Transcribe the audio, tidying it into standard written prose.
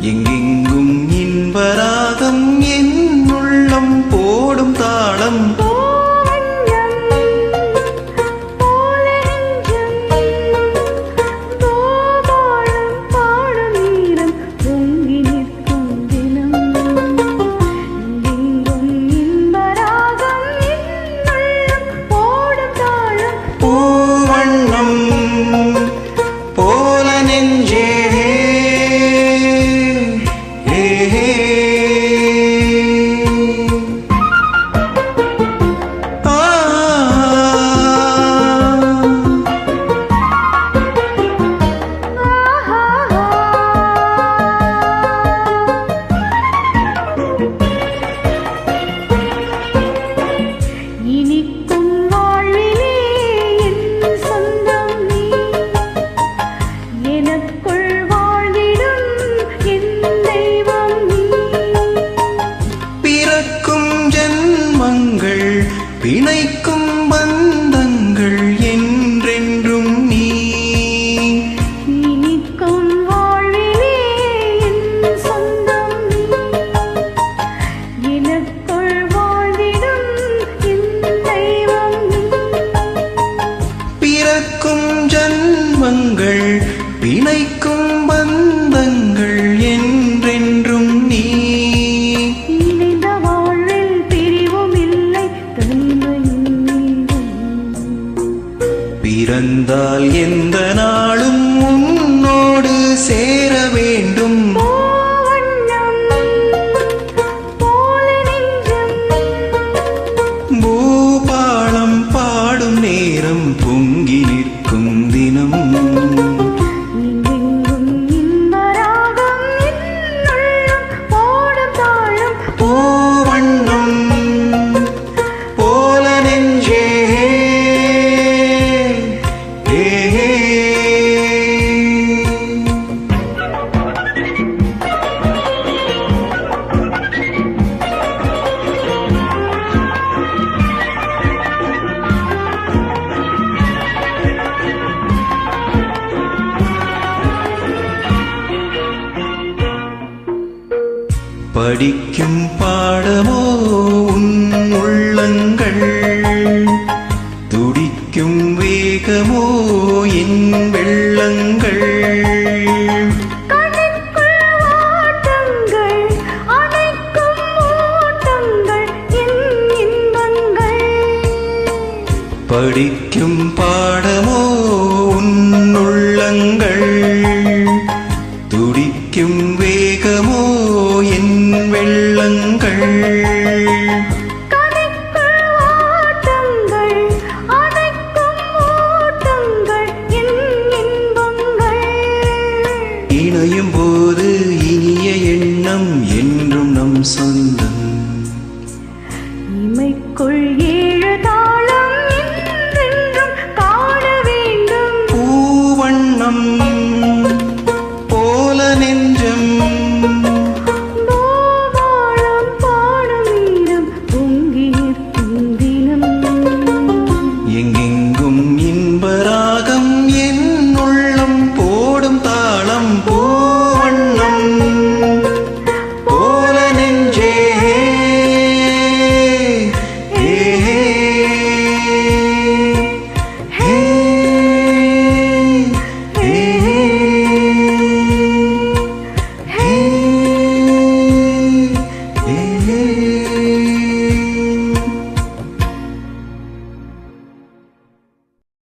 எங்கெங்கும் இன்பராகம் என் உள்ளம் போடும் தாளம் பிணைக்கும் பந்தங்கள் என்றென்றும் நீ இனிக்கும் வாழ்விலே என் சொந்தம் நீ எனக்குள் வாழ்ந்திடும் என் தெய்வம் நீ பிறக்கும் ஜன்மங்கள் பிணைக்கும் பந்தங்கள் என்றென்றும் நீ பிறந்தால் எந்த நாளும் உன்னோடு சேர வேண்டும் பூபாளம் பாடும் நேரம் பொங்கி நிற்கும் தினம் பூவண்ணம் போல நெஞ்சே படிக்கும் பாடமோ உன் உள்ளங்கள் துடிக்கும் வேகமோ என் வெள்ளங்கள் படிக்கும் பாடமோ உன் உள்ளங்கள் துடிக்கும் வேகமோ என் வெள்ளங்கள் இணையும் போது இனிய எண்ணம் என்றும் நம் சொந்தம் இமைக்குள் ஏழு தாளம் என்றென்றும் காண வேண்டும் பூவண்ணம்